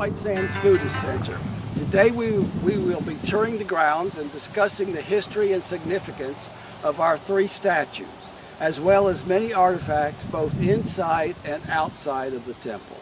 White Sands Buddhist Center. Today we will be touring the grounds and discussing the history and significance of our three statues, as well as many artifacts both inside and outside of the temple.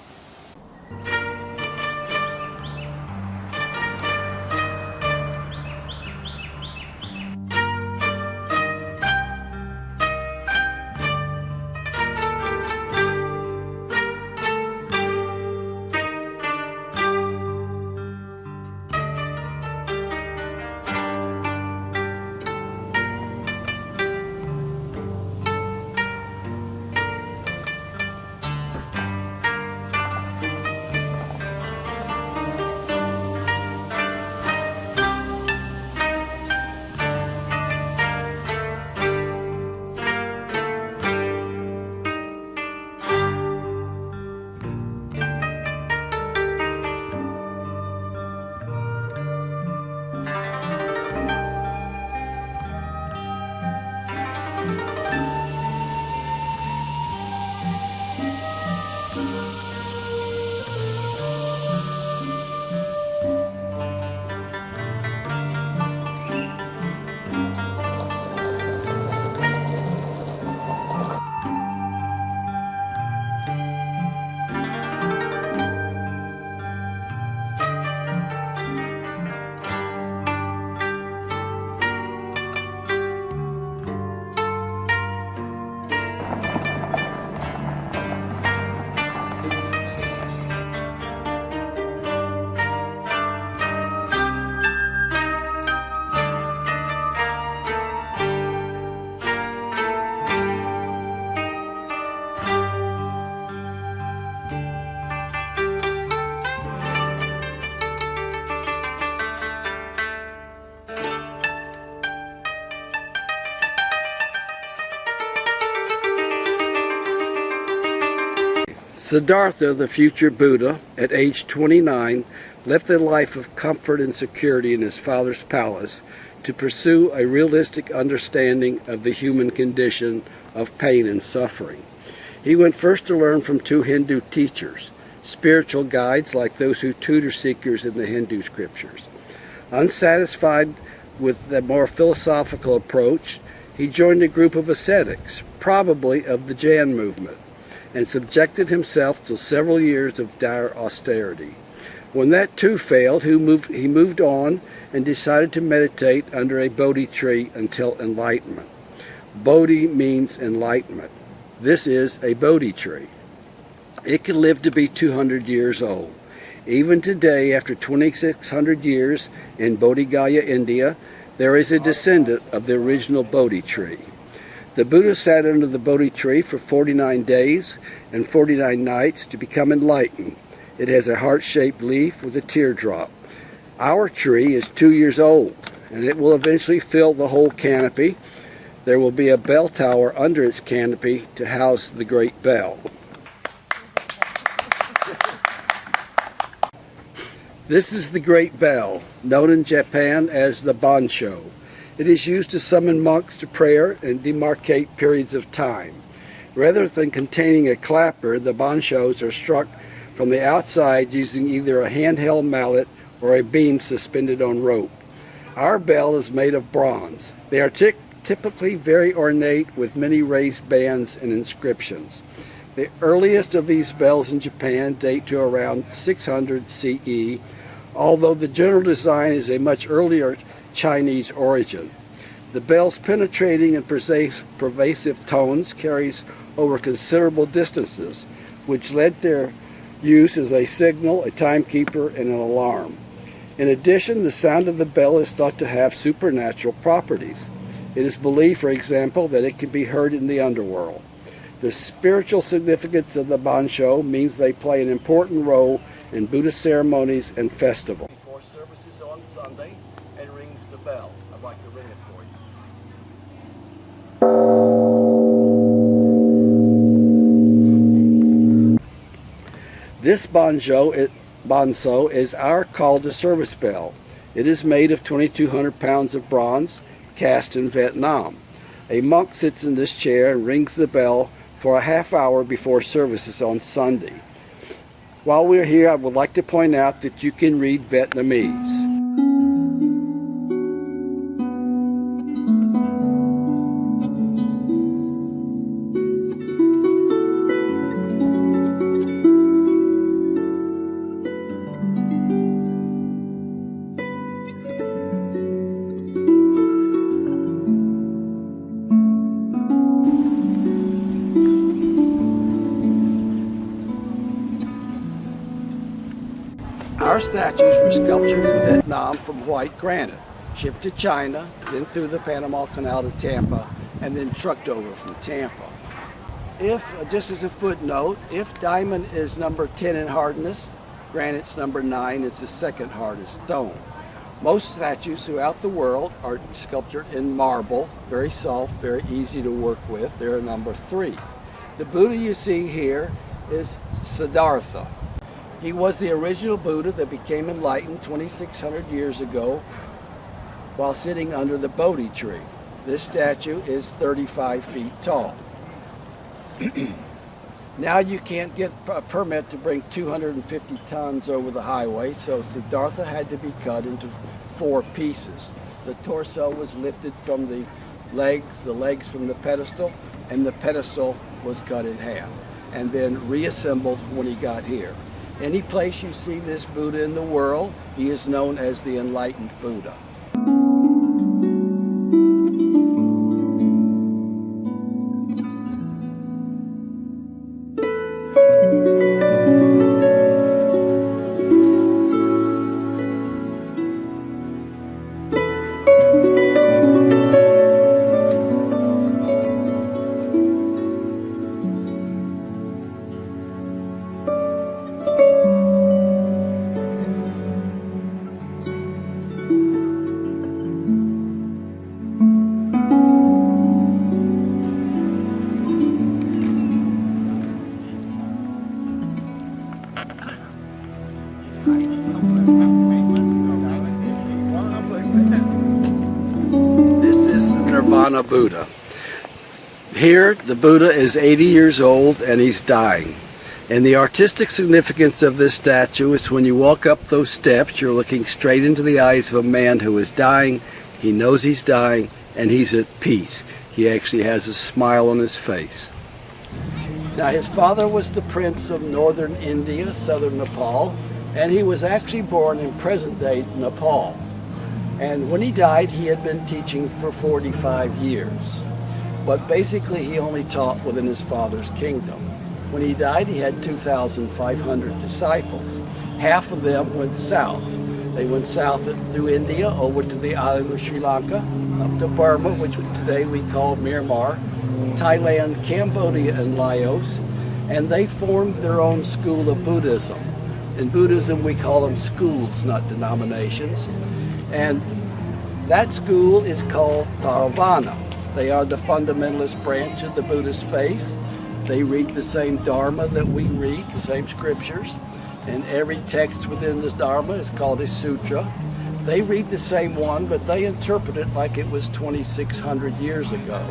Siddhartha, the future Buddha, at age 29, left a life of comfort and security in his father's palace to pursue a realistic understanding of the human condition of pain and suffering. He went first to learn from two Hindu teachers, spiritual guides like those who tutor seekers in the Hindu scriptures. Unsatisfied with the more philosophical approach, he joined a group of ascetics, probably of the Jain movement, and subjected himself to several years of dire austerity. When that too failed, he moved on and decided to meditate under a Bodhi tree until enlightenment. Bodhi means enlightenment. This is a Bodhi tree. It can live to be 200 years old. Even today, after 2,600 years in Bodh Gaya, India, there is a descendant of the original Bodhi tree. The Buddha sat under the Bodhi tree for 49 days and 49 nights to become enlightened. It has a heart-shaped leaf with a teardrop. Our tree is 2 years old, and it will eventually fill the whole canopy. There will be a bell tower under its canopy to house the great bell. This is the great bell, known in Japan as the bansho. It is used to summon monks to prayer and demarcate periods of time. Rather than containing a clapper, the banshos are struck from the outside using either a handheld mallet or a beam suspended on rope. Our bell is made of bronze. They are typically very ornate with many raised bands and inscriptions. The earliest of these bells in Japan date to around 600 CE, although the general design is a much earlier Chinese origin. The bell's penetrating and pervasive tones carries over considerable distances, which led their use as a signal, a timekeeper, and an alarm. In addition, the sound of the bell is thought to have supernatural properties. It is believed, for example, that it can be heard in the underworld. The spiritual significance of the bansho means they play an important role in Buddhist ceremonies and festivals. Before services on Sunday, and rings the bell. I'd like to ring it for you. This banso is our call to service bell. It is made of 2,200 pounds of bronze, cast in Vietnam. A monk sits in this chair and rings the bell for a half hour before services on Sunday. While we're here, I would like to point out that you can read Vietnamese. Our statues were sculptured in Vietnam from white granite, shipped to China, then through the Panama Canal to Tampa, and then trucked over from Tampa. If, just as a footnote, if diamond is number 10 in hardness, granite's number 9, it's the second hardest stone. Most statues throughout the world are sculptured in marble, very soft, very easy to work with. They're number 3. The Buddha you see here is Siddhartha. He was the original Buddha that became enlightened 2,600 years ago while sitting under the Bodhi tree. This statue is 35 feet tall. Now you can't get a permit to bring 250 tons over the highway, so Siddhartha had to be cut into 4 pieces. The torso was lifted from the legs from the pedestal, and the pedestal was cut in half, and then reassembled when he got here. Any place you see this Buddha in the world, he is known as the enlightened Buddha. This is the Nirvana Buddha. Here, the Buddha is 80 years old and he's dying. And the artistic significance of this statue is when you walk up those steps, you're looking straight into the eyes of a man who is dying. He knows he's dying and he's at peace. He actually has a smile on his face. Now, his father was the prince of northern India, southern Nepal, and he was actually born in present-day Nepal. And when he died, he had been teaching for 45 years. But basically, he only taught within his father's kingdom. When he died, he had 2,500 disciples. Half of them went south. They went south through India, over to the island of Sri Lanka, up to Burma, which today we call Myanmar, Thailand, Cambodia, and Laos, and they formed their own school of Buddhism. In Buddhism, we call them schools, not denominations. And that school is called Theravada. They are the fundamentalist branch of the Buddhist faith. They read the same Dharma that we read, the same scriptures. And every text within this Dharma is called a sutra. They read the same one, but they interpret it like it was 2,600 years ago.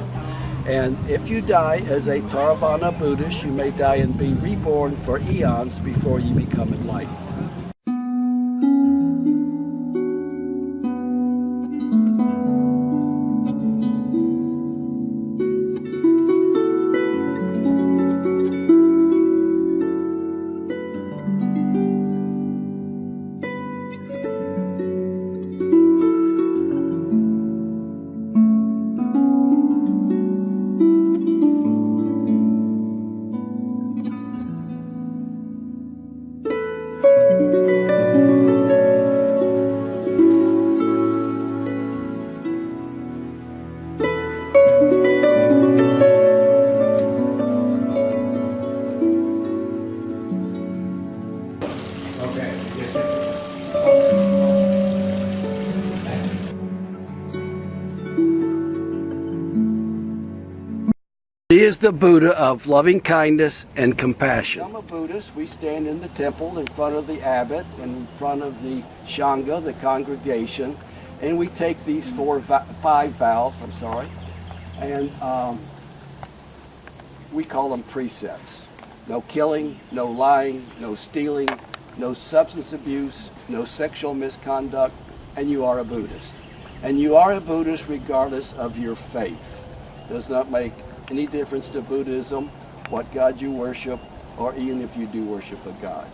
And if you die as a Theravada Buddhist, you may die and be reborn for eons before you become enlightened. He is the Buddha of loving kindness and compassion. I'm a Buddhist. We stand in the temple in front of the abbot and in front of the Sangha, the congregation, and we take these 5 vows, and we call them precepts. no killing, no lying, no stealing, no substance abuse, no sexual misconduct, and you are a Buddhist. And you are a Buddhist regardless of your faith. It does not make any difference to Buddhism what God you worship, or even if you do worship a God.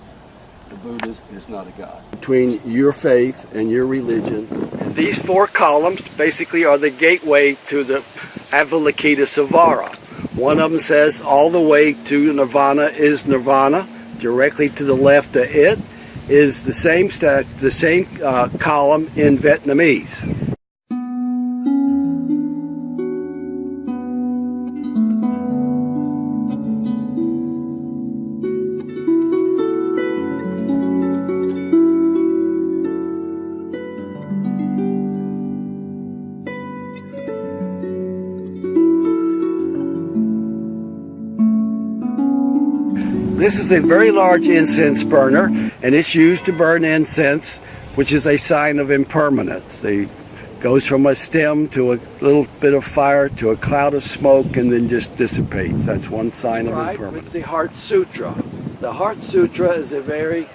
The Buddhist is not a God. Between your faith and your religion. And these four columns basically are the gateway to the Avalokitesvara. One of them says all the way to Nirvana is Nirvana. Directly to the left of it is the same column in Vietnamese. This is a very large incense burner, and it's used to burn incense, which is a sign of impermanence. It goes from a stem to a little bit of fire to a cloud of smoke and then just dissipates. That's one sign of impermanence. It's the Heart Sutra. The Heart Sutra is a very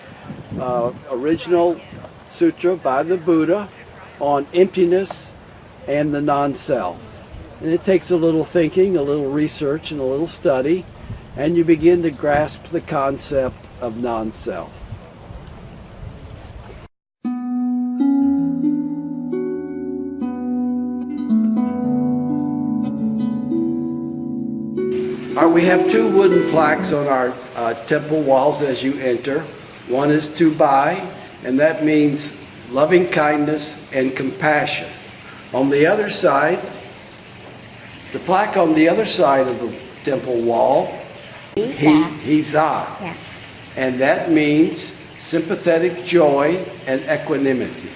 original sutra by the Buddha on emptiness and the non-self. And it takes a little thinking, a little research, and a little study, and you begin to grasp the concept of non-self. We have two wooden plaques on our temple walls as you enter. One is to buy, and that means loving kindness and compassion. On the other side, the plaque on the other side of the temple wall, Hiza. Yeah. And that means sympathetic joy and equanimity.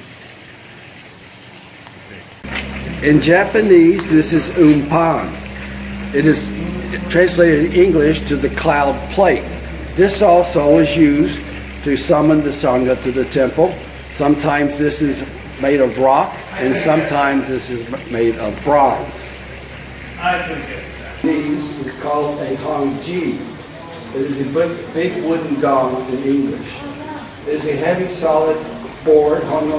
In Japanese, this is umpan. It is translated in English to the cloud plate. This also is used to summon the Sangha to the temple. Sometimes this is made of rock, and sometimes this is made of bronze. This is called a hongji. It is a big wooden gong in English. It is a heavy, solid board hung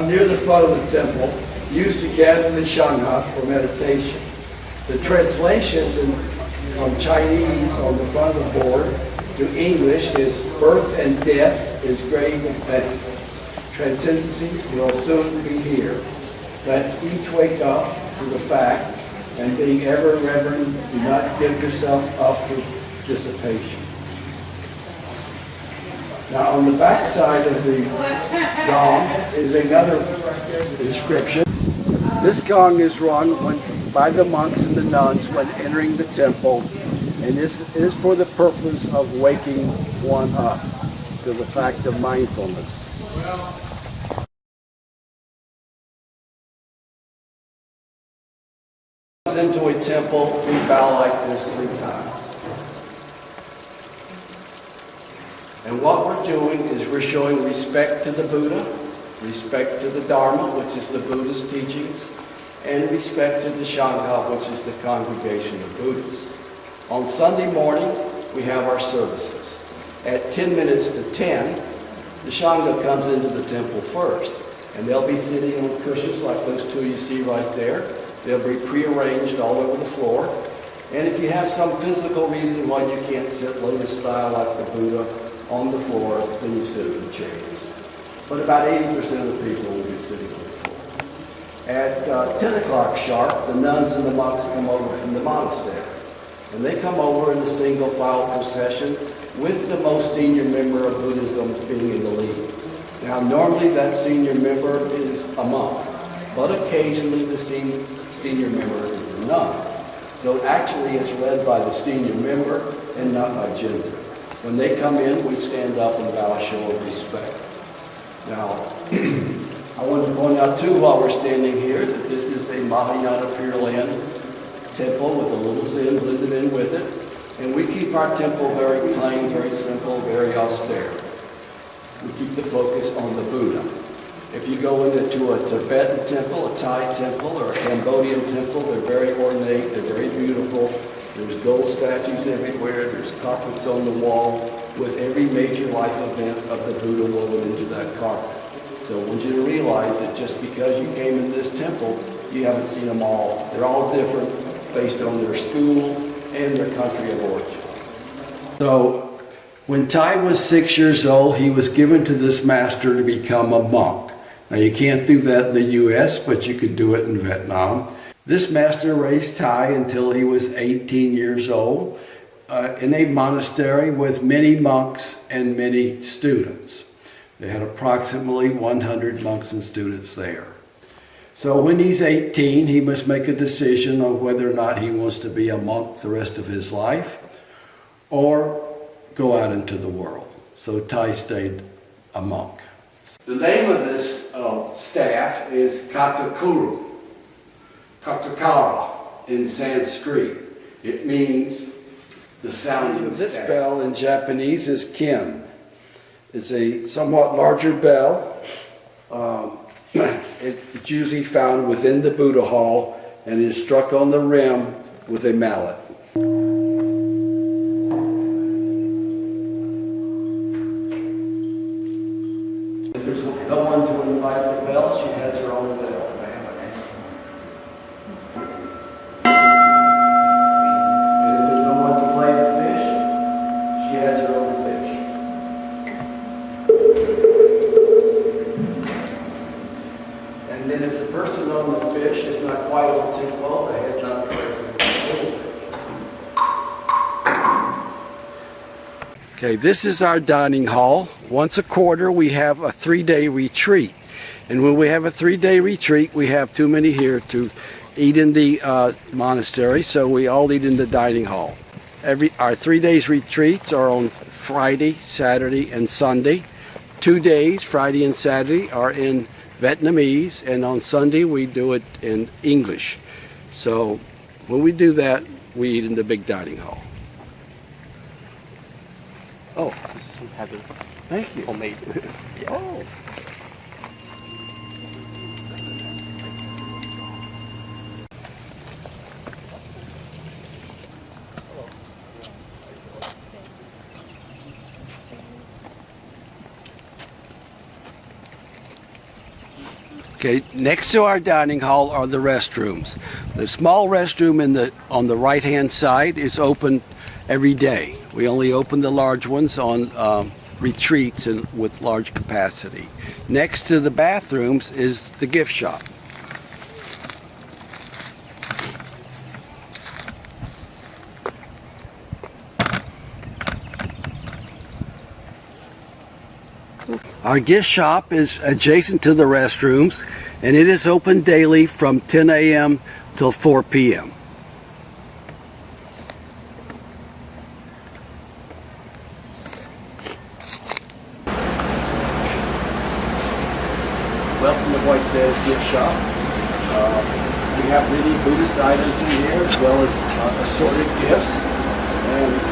near the front of the temple, used to gather the Sangha for meditation. The translations from Chinese on the front of the board to English is birth and death is grave and pain. Transcendency will soon be here. Let each wake up to the fact, and being ever reverent, do not give yourself up for dissipation. Now on the back side of the gong is another inscription. This gong is rung by the monks and the nuns when entering the temple, and this is for the purpose of waking one up to the fact of mindfulness. Into a temple, we bow like this 3 times. And what we're doing is we're showing respect to the Buddha, respect to the Dharma, which is the Buddhist teachings, and respect to the Sangha, which is the congregation of Buddhists. On Sunday morning, we have our services. At 10 minutes to 10, the Sangha comes into the temple first, and they'll be sitting on cushions like those two you see right there. They'll be prearranged all over the floor. And if you have some physical reason why you can't sit lotus style like the Buddha on the floor, then you sit in the chairs. But about 80% of the people will be sitting on the floor. At 10 o'clock sharp, the nuns and the monks come over from the monastery. And they come over in a single file procession with the most senior member of Buddhism being in the lead. Now normally that senior member is a monk, but occasionally the senior member is a nun. So actually it's led by the senior member and not by gender. When they come in, we stand up and bow a show of respect. Now, I want to point out too while we're standing here that this is a Mahayana Pure Land temple with a little Zen blended in with it. And we keep our temple very plain, very simple, very austere. We keep the focus on the Buddha. If you go into a Tibetan temple, a Thai temple, or a Cambodian temple, they're very ornate, they're very beautiful. There's gold statues everywhere, there's carpets on the wall with every major life event of the Buddha woven into that carpet. So I want you to realize that just because you came in this temple, you haven't seen them all. They're all different based on their school and their country of origin. So when Tai was 6 years old, he was given to this master to become a monk. Now you can't do that in the U.S., but you could do it in Vietnam. This master raised Tai until he was 18 years old in a monastery with many monks and many students. They had approximately 100 monks and students there. So when he's 18, he must make a decision on whether or not he wants to be a monk the rest of his life or go out into the world. So Tai stayed a monk. The name of this staff is Katakuru, Katakara in Sanskrit. It means the sounding staff. This bell in Japanese is kin. It's a somewhat larger bell. It's usually found within the Buddha hall and is struck on the rim with a mallet. If there's no one to invite the bell, she has her own bell. And if there's no one to play the fish, she has her own fish. And then if the person on the fish is not quite on tempo, they have not placed the little fish. Okay, this is our dining hall. Once a quarter we have a 3-day retreat. And when we have a 3-day retreat, we have too many here to eat in the monastery, so we all eat in the dining hall. Our 3 days retreats are on Friday, Saturday, and Sunday. 2 days, Friday and Saturday, are in Vietnamese, and on Sunday we do it in English. So when we do that, we eat in the big dining hall. Oh, this is heavy. Thank you. Homemade. Yeah. Oh. Okay, next to our dining hall are the restrooms. The small restroom on the right-hand side is open every day. We only open the large ones on retreats and with large capacity. Next to the bathrooms is the gift shop. Our gift shop is adjacent to the restrooms, and it is open daily from 10 a.m. till 4 p.m. Welcome to White Sands Gift Shop. We have many Buddhist items in here, as well as assorted gifts. And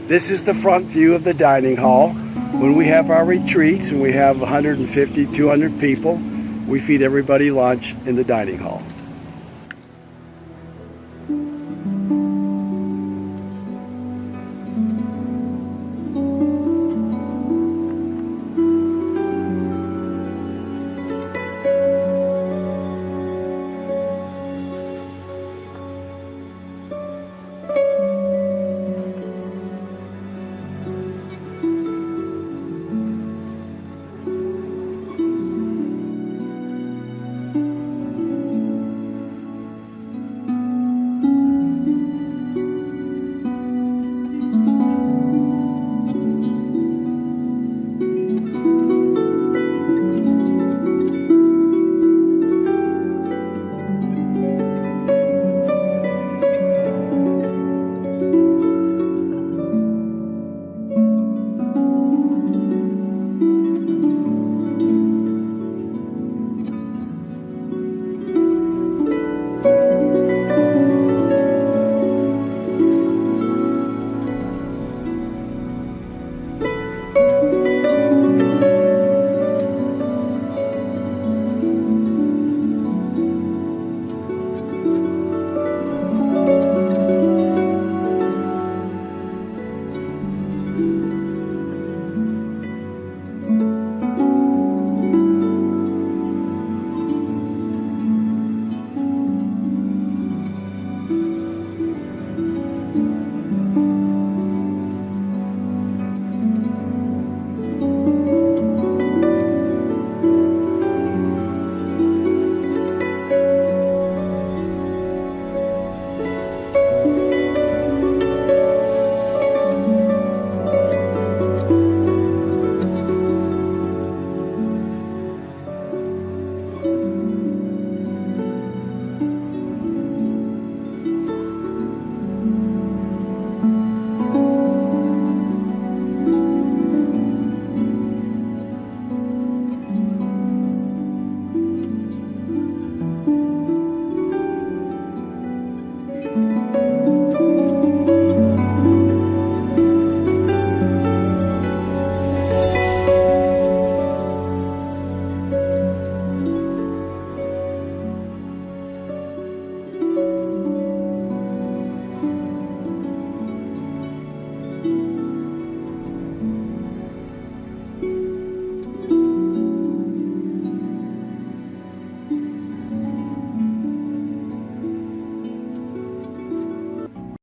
This is the front view of the dining hall. When we have our retreats and we have 150, 200 people, we feed everybody lunch in the dining hall.